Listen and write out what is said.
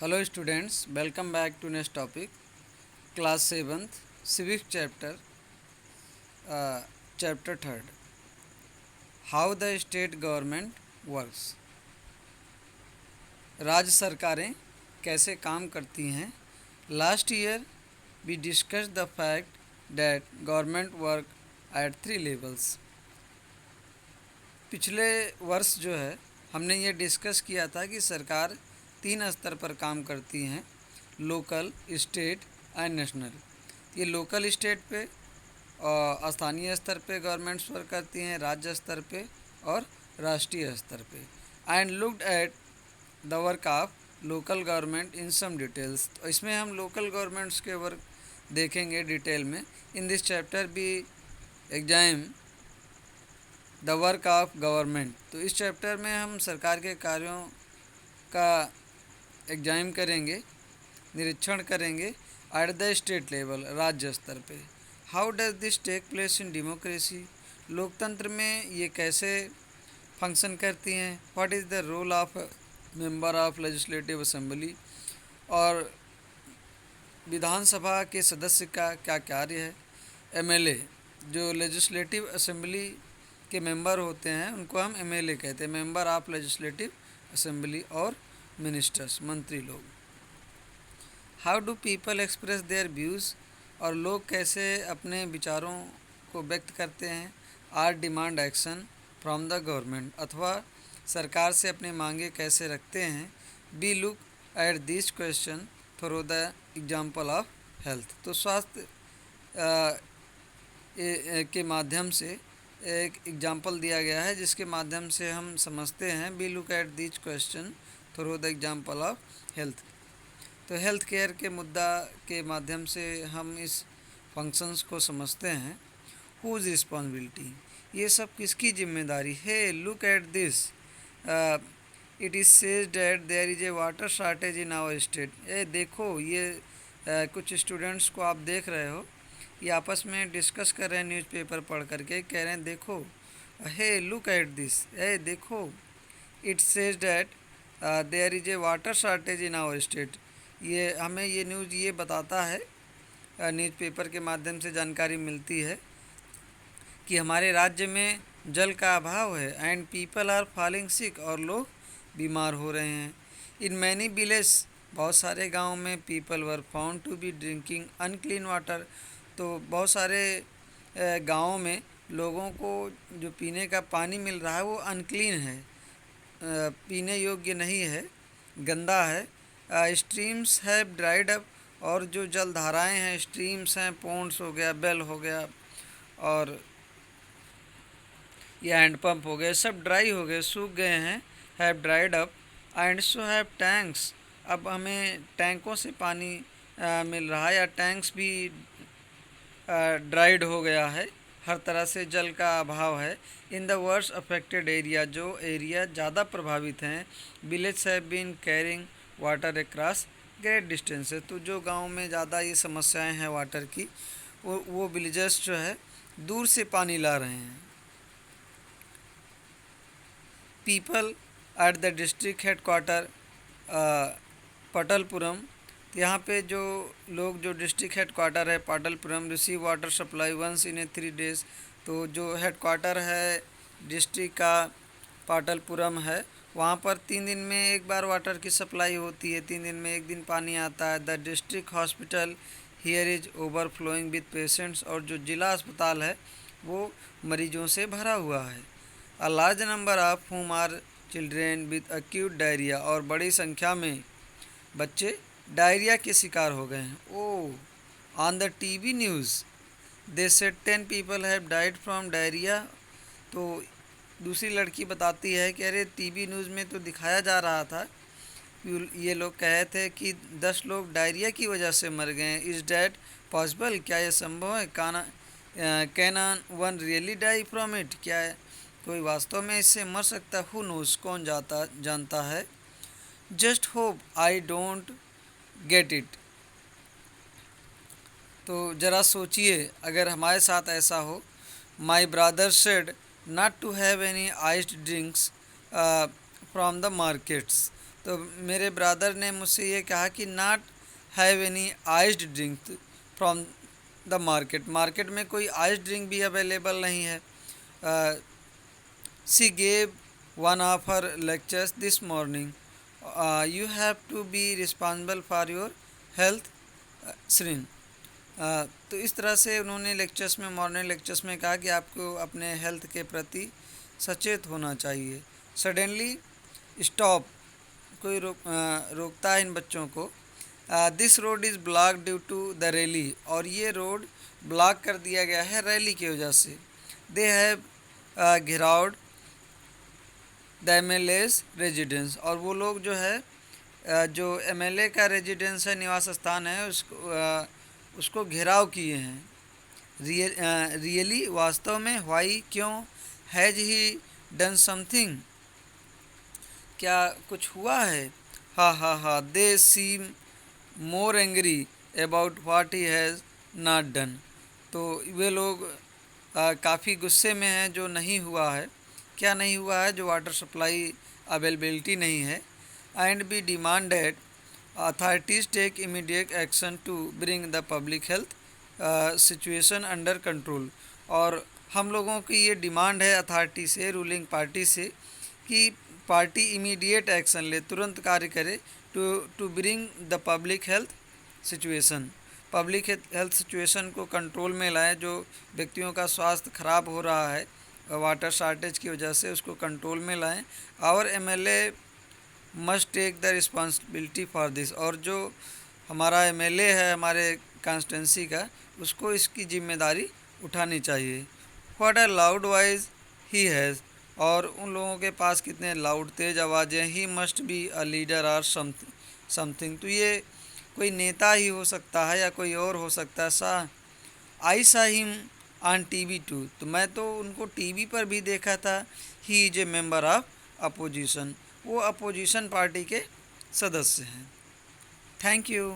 Hello students, welcome back to next topic, class 7th, civic chapter, chapter 3rd, how the state government works. राज्य सरकारें कैसे काम करती हैं. Last year we discuss the fact that government work at 3 levels. पिछले वर्ष जो है हमने ये डिस्कस किया था कि सरकार 3 स्तर पर काम करती हैं, लोकल, स्टेट एंड नेशनल. ये लोकल स्टेट पे और स्थानीय स्तर पे गवर्नमेंट्स वर्क करती हैं, राज्य स्तर पे और राष्ट्रीय स्तर पे. And looked at the work of local government in some details. तो इसमें हम लोकल गवर्नमेंट्स के वर्क देखेंगे डिटेल में. इन दिस चैप्टर भी exam the work of government. तो इस चैप्टर में हम सरकार के कार्यों का एग्जाम करेंगे, निरीक्षण करेंगे एट द स्टेट लेवल, राज्य स्तर पे. How does this take place in democracy. लोकतंत्र में ये कैसे फंक्शन करती हैं. What is the role of member of legislative assembly. और विधानसभा के सदस्य का क्या कार्य है. एमएलए, जो लेजिस्लेटिव असेंबली के मेंबर होते हैं उनको हम एमएलए कहते हैं, मेंबर ऑफ लेजिस्लेटिव असेंबली. और मिनिस्टर्स, मंत्री लोग. How do people express their views. और लोग कैसे अपने विचारों को व्यक्त करते हैं. Or demand action from the government. अथवा सरकार से अपने मांगे कैसे रखते हैं. Be look at this question through the example of health. तो स्वास्थ्य के माध्यम से एक एग्जाम्पल दिया गया है जिसके माध्यम से हम समझते हैं. Be look at this question through the example of health. तो हेल्थ केयर के मुद्दा के माध्यम से हम इस फंक्शंस को समझते हैं. Whose responsibility. ये सब किसकी जिम्मेदारी है. Look at this. It is says that there is a water shortage in our state. ये देखो, ये कुछ स्टूडेंट्स को आप देख रहे हो, ये आपस में डिस्कस कर रहे हैं न्यूज़पेपर पढ़ करके. कह रहे हैं देखो, hey look at this, hey देखो. It says that there is a water shortage in our state. ये हमें ये न्यूज़ ये बताता है, न्यूज़पेपर के माध्यम से जानकारी मिलती है कि हमारे राज्य में जल का अभाव है. एंड पीपल आर फॉलिंग सिक. और लोग बीमार हो रहे हैं. इन मैनी विलेज, बहुत सारे गाँव में people were found to be drinking unclean water. तो बहुत सारे गाँवों में लोगों को जो पीने का पानी मिल रहा है वो अनक्लीन है, पीने योग्य नहीं है, गंदा है. Streams have dried up. और जो जल धाराएँ हैं, स्ट्रीम्स हैं, पॉन्ड्स हो गया, बेल हो गया और ये हैंडपम्प हो गए, सब ड्राई हो गए, सूख गए हैं. Have dried up. And so have tanks. अब हमें टैंकों से पानी मिल रहा है, या टैंक्स भी ड्राइड हो गया है. हर तरह से जल का अभाव है. In the worst affected area, जो एरिया ज़्यादा प्रभावित हैं, village have been carrying water across great distances. तो जो गांव में ज़्यादा ये समस्याएं हैं वाटर की, वो विलेजर्स जो है दूर से पानी ला रहे हैं. People at the district headquarter Patalpuram. यहाँ पे जो लोग, जो डिस्ट्रिक्ट हेड क्वार्टर है Patalpuram, receive water supply once in a 3 days. तो जो हेड क्वार्टर है डिस्ट्रिक्ट का पाटलपुरम है, वहाँ पर 3 दिन में एक बार वाटर की सप्लाई होती है. 3 दिन में एक दिन पानी आता है. The district hospital here is overflowing with patients. और जो ज़िला अस्पताल है वो मरीजों से भरा हुआ है. A large number of whom are children with acute diarrhoea. और बड़ी संख्या में बच्चे डायरिया के शिकार हो गए हैं. Oh, on the TV news they said 10 people have died from diarrhoea. तो दूसरी लड़की बताती है कि अरे टीवी न्यूज़ में तो दिखाया जा रहा था, ये लोग कहे थे कि 10 लोग डायरिया की वजह से मर गए. Is that possible. क्या ये संभव है. Can one really die from it. क्या कोई वास्तव में इससे मर सकता. Who knows. कौन जानता है. Just hope I don't get it. तो ज़रा सोचिए अगर हमारे साथ ऐसा हो. My brother said not to have any iced drinks from the markets. तो मेरे ब्रदर ने मुझसे ये कहा कि not have any iced drink from the market, market में कोई आइस्ड ड्रिंक भी अवेलेबल नहीं है। She gave one of her lectures this morning, you have to be responsible for your health Shreen. तो इस तरह से उन्होंने लेक्चर्स में, मॉर्निंग लेक्चर्स में कहा कि आपको अपने हेल्थ के प्रति सचेत होना चाहिए। सडनली स्टॉप, कोई रोकता है इन बच्चों को। This road is block due to the rally, और ये रोड ब्लॉक कर दिया गया है रैली की वजह से। दे हैव घिराउड द एमएलए's रेजिडेंस, और वो लोग जो है जो एमएलए का रेजिडेंस है, निवास स्थान है, उसको घेराव किए हैं। रियली, वास्तव में। वाई, क्यों। हैज ही डन समथिंग, क्या कुछ हुआ है। Ha ha ha, they seem more angry about what he has not done, तो वे लोग काफ़ी गुस्से में हैं जो नहीं हुआ है। क्या नहीं हुआ है, जो वाटर सप्लाई अवेलेबिलिटी नहीं है। And be demanded authorities take immediate action to bring the public health situation under control, और हम लोगों की ये डिमांड है अथॉरिटी से, रूलिंग पार्टी से, कि पार्टी इमीडिएट एक्शन ले, तुरंत कार्य करे to bring the public health situation, public health situation को कंट्रोल में लाए। जो व्यक्तियों का स्वास्थ्य खराब हो रहा है वाटर शॉर्टेज की वजह से, उसको कंट्रोल में लाएं। और MLA must take the responsibility for this, और जो हमारा एमएलए है हमारे कॉन्स्टिट्यूंसी का, उसको इसकी जिम्मेदारी उठानी चाहिए। What a loud voice he has, और उन लोगों के पास कितने लाउड तेज आवाज़ें। He must be a leader और समथिंग, तो ये कोई नेता ही हो सकता है या कोई और हो सकता है। आई सा हिम ऑन टीवी टू, तो मैं तो उनको टीवी पर भी देखा था। He is a member of opposition, वो अपोजिशन पार्टी के सदस्य हैं। Thank you.